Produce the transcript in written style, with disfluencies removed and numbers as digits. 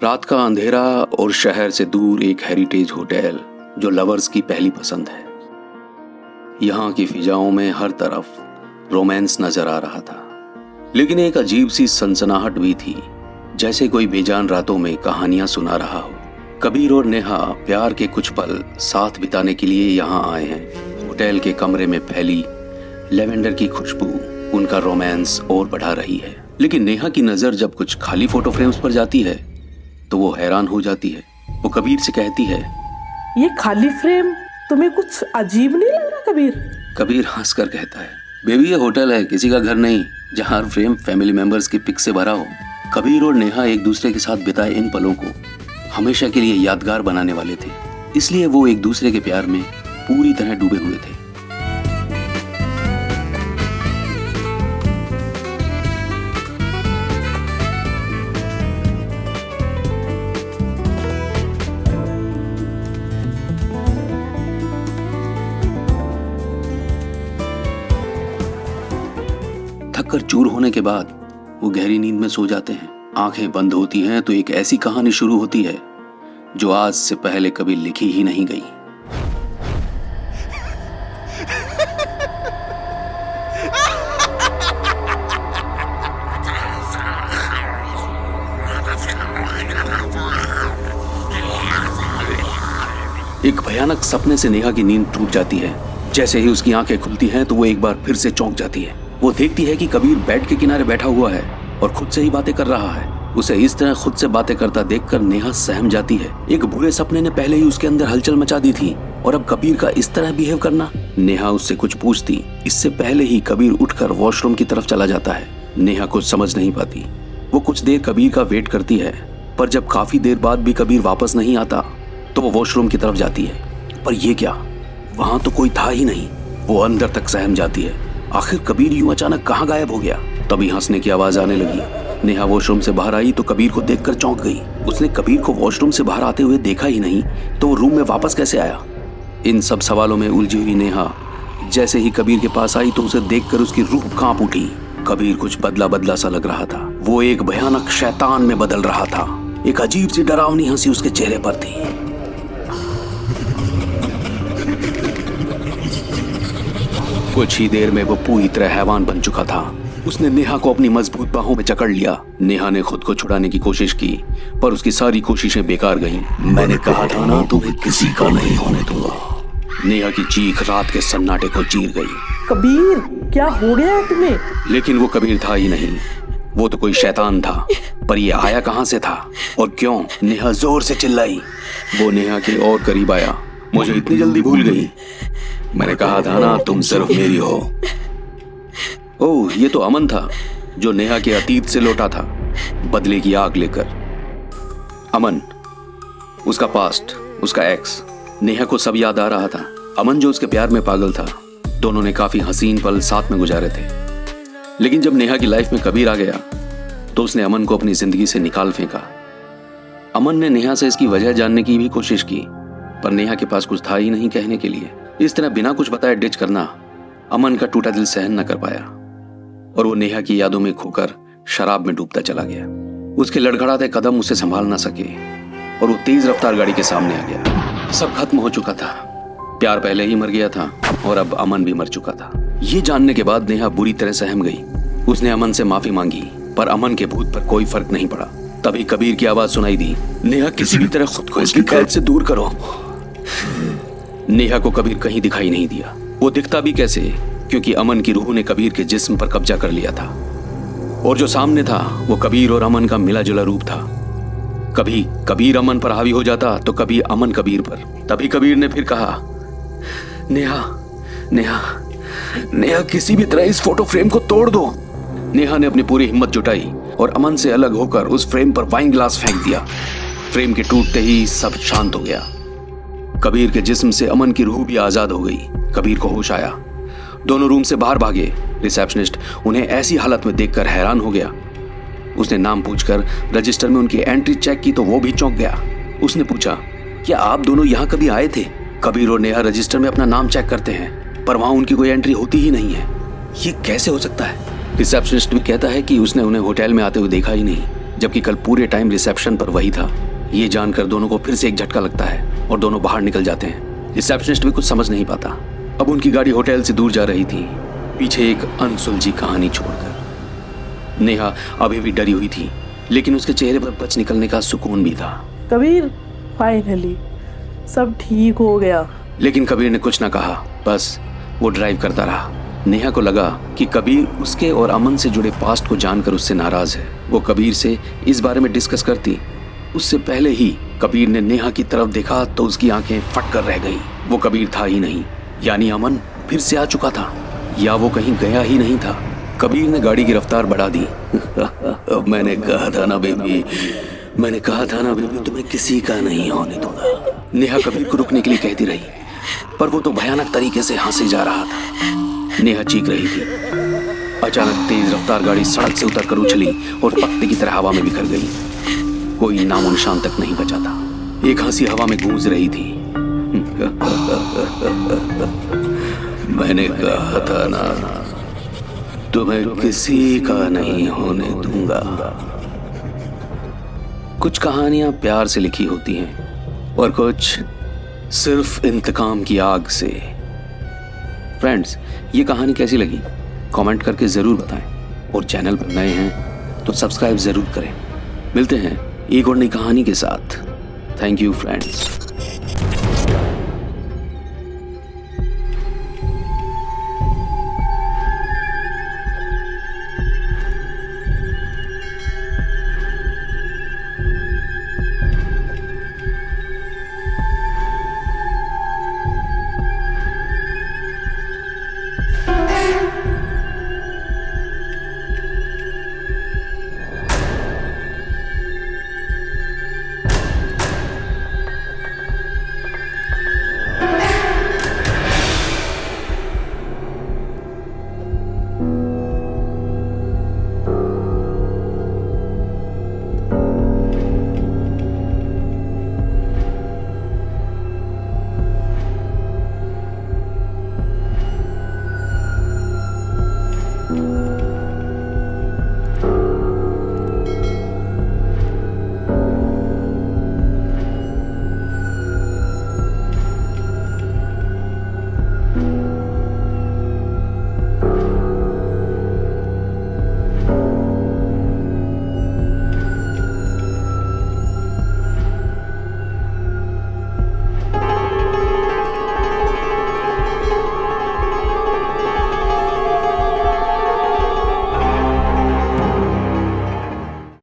रात का अंधेरा और शहर से दूर एक हेरिटेज होटल जो लवर्स की पहली पसंद है। यहाँ की फिजाओं में हर तरफ रोमांस नजर आ रहा था, लेकिन एक अजीब सी सनसनाहट भी थी, जैसे कोई बेजान रातों में कहानियां सुना रहा हो। कबीर और नेहा प्यार के कुछ पल साथ बिताने के लिए यहाँ आए हैं। होटल के कमरे में फैली लेवेंडर की खुशबू उनका रोमांस और बढ़ा रही है, लेकिन नेहा की नजर जब कुछ खाली फोटो फ्रेम्स पर जाती है तो वो हैरान हो जाती है। वो कबीर से कहती है, ये खाली फ्रेम तुम्हें कुछ अजीब नहीं लग रहा कबीर? कबीर हंसकर कहता है, बेबी ये होटल है, किसी का घर नहीं जहाँ हर फ्रेम फैमिली मेंबर्स की पिक से भरा हो। कबीर और नेहा एक दूसरे के साथ बिताए इन पलों को हमेशा के लिए यादगार बनाने वाले थे, इसलिए वो एक दूसरे के प्यार में पूरी तरह डूबे हुए थे। थककर चूर होने के बाद वो गहरी नींद में सो जाते हैं। आंखें बंद होती हैं तो एक ऐसी कहानी शुरू होती है जो आज से पहले कभी लिखी ही नहीं गई। एक भयानक सपने से नेहा की नींद टूट जाती है। जैसे ही उसकी आंखें खुलती हैं तो वो एक बार फिर से चौंक जाती है। वो देखती है कि कबीर बेड के किनारे बैठा हुआ है और खुद से ही बातें कर रहा है। उसे इस तरह खुद से बातें करता देखकर नेहा सहम जाती है। एक बुरे सपने ने पहले ही उसके अंदर हलचल मचा दी थी और अब कबीर का इस तरह बिहेव करना। नेहा उससे कुछ पूछती इससे पहले ही कबीर उठकर वॉशरूम की तरफ चला जाता है। नेहा कुछ समझ नहीं पाती। वो कुछ देर कबीर का वेट करती है, पर जब काफी देर बाद भी कबीर वापस नहीं आता तो वो वॉशरूम की तरफ जाती है। पर ये क्या, वहां तो कोई था ही नहीं। वो अंदर तक सहम जाती है, आखिर कबीर यूं अचानक कहाँ गायब हो गया। तभी हंसने की आवाज आने लगी। नेहा वॉशरूम से बाहर आई तो कबीर को देखकर चौंक गई। उसने कबीर को वॉशरूम से बाहर आते हुए देखा ही नहीं, तो वो रूम में वापस कैसे आया? इन सब सवालों में उलझी हुई नेहा जैसे ही कबीर के पास आई तो उसे देखकर उसकी रूह कांप उठी। कबीर कुछ बदला बदला सा लग रहा था। वो एक भयानक शैतान में बदल रहा था। एक अजीब सी डरावनी हंसी उसके चेहरे पर थी। कुछ ही देर में वो पूरी तरह हैवान बन चुका था। उसने नेहा को अपनी मजबूत बाहों में जकड़ लिया। नेहा ने खुद को छुड़ाने की कोशिश की, पर उसकी सारी कोशिशें बेकार गईं। मैंने कहा था ना, तुम्हें किसी का नहीं होने दूंगा। नेहा की चीख रात के सन्नाटे को चीर गई। कबीर, क्या हो गया है तुम्हें? लेकिन वो कबीर था ही नहीं, वो तो कोई शैतान था। पर ये आया कहां से था और क्यों? नेहा जोर से चिल्लाई। वो नेहा के और करीब आया। मुझे इतनी जल्दी भूल गई? मैंने कहा था ना, तुम सिर्फ मेरी हो। ओह, ये तो अमन था जो नेहा के अतीत से लौटा था, बदले की आग लेकर। अमन, उसका पास्ट, उसका एक्स। नेहा को सब याद आ रहा था। अमन जो उसके प्यार में पागल था। दोनों ने काफी हसीन पल साथ में गुजारे थे। लेकिन जब नेहा की लाइफ में कबीर आ गया तो उसने अमन को अपनी जिंदगी से निकाल फेंका। अमन ने नेहा से इसकी वजह जानने की भी कोशिश की, पर नेहा के पास कुछ था ही नहीं कहने के लिए। इस तरह बिना कुछ बताए डिच करना अमन का टूटा दिल सहन न कर पाया और वो नेहा की यादों में खोकर शराब में डूबता चला गया। उसके लड़खड़ाते कदम उसे संभाल ना सके और वो तेज रफ्तार गाड़ी के सामने आ गया। सब खत्म हो चुका था। प्यार पहले ही मर गया था और अब अमन भी मर चुका था। ये जानने के बाद नेहा बुरी तरह सहम गई। उसने अमन से माफी मांगी, पर अमन के भूत पर कोई फर्क नहीं पड़ा। तभी कबीर की आवाज सुनाई दी, नेहा किसी भी तरह खुद को इसकी कैद से दूर करो। नेहा को कबीर कहीं दिखाई नहीं दिया। वो दिखता भी कैसे, क्योंकि अमन की रूह ने कबीर के जिस्म पर कब्जा कर लिया था और जो सामने था वो कबीर और अमन का मिला जुला रूप था। कभी कबीर अमन पर हावी हो जाता तो कभी अमन कबीर पर। तभी कबीर ने फिर कहा, नेहा नेहा नेहा, किसी भी तरह इस फोटो फ्रेम को तोड़ दो। नेहा ने अपनी पूरी हिम्मत जुटाई और अमन से अलग होकर उस फ्रेम पर वाइन ग्लास फेंक दिया। फ्रेम के टूटते ही सब शांत हो गया। कबीर के जिस्म से अमन की रूह भी आजाद हो गई। कबीर को होश आया। दोनों रूम से बाहर भागे। रिसेप्शनिस्ट उन्हें ऐसी हालत में देखकर हैरान हो गया। उसने नाम पूछकर रजिस्टर में उनकी एंट्री चेक की तो वो भी चौंक गया। उसने पूछा, क्या आप दोनों यहाँ कभी आए थे? कबीर और नेहा रजिस्टर में अपना नाम चेक करते हैं, पर वहां उनकी कोई एंट्री होती ही नहीं है। ये कैसे हो सकता है? रिसेप्शनिस्ट भी कहता है कि उसने उन्हें होटल में आते हुए देखा ही नहीं। जबकि कल पूरे टाइम रिसेप्शन पर वही था। ये जानकर दोनों को फिर से एक झटका लगता है और दोनों बाहर निकल जाते हैं। रिसेप्शनिस्ट भी कुछ समझ नहीं पाता। अब उनकी गाड़ी होटल से दूर जा रही थी, पीछे एक अनसुलझी कहानी छोड़कर। नेहा अभी भी डरी हुई थी, लेकिन उसके चेहरे पर बच निकलने का सुकून भी था। कबीर, फाइनली सब ठीक हो गया। लेकिन कबीर ने कुछ न कहा, बस वो ड्राइव करता रहा। नेहा को लगा कि कबीर उसके और अमन से जुड़े पास्ट को जानकर उससे नाराज है। वो कबीर से इस बारे में डिस्कस करती। उससे पहले ही कबीर ने नेहा की तरफ देखा तो उसकी आंखें फट कर रह गईं। वो कबीर था ही नहीं, यानी अमन फिर से आ चुका था, या वो कहीं गया ही नहीं था। कबीर ने गाड़ी की रफ्तार बढ़ा दी। मैंने कहा था ना बेबी, मैंने कहा था ना बेबी, तुम्हें किसी का नहीं होने दूंगा। नेहा कबीर को रुकने के लिए कहती रही, पर वो तो भयानक तरीके से हंसे जा रहा था। नेहा चीख रही थी। अचानक तेज रफ्तार गाड़ी सड़क से उतरकर उछली और पत्ते की तरह हवा में बिखर गई। कोई नामो निशान तक नहीं बचा था। एक हंसी हवा में गूंज रही थी। मैंने कहा था ना, तुम्हें किसी का नहीं होने दूंगा। कुछ कहानियां प्यार से लिखी होती हैं और कुछ सिर्फ इंतकाम की आग से। फ्रेंड्स, ये कहानी कैसी लगी कमेंट करके ज़रूर बताएं, और चैनल पर नए हैं तो सब्सक्राइब ज़रूर करें। मिलते हैं एक और नई कहानी के साथ। Thank you friends.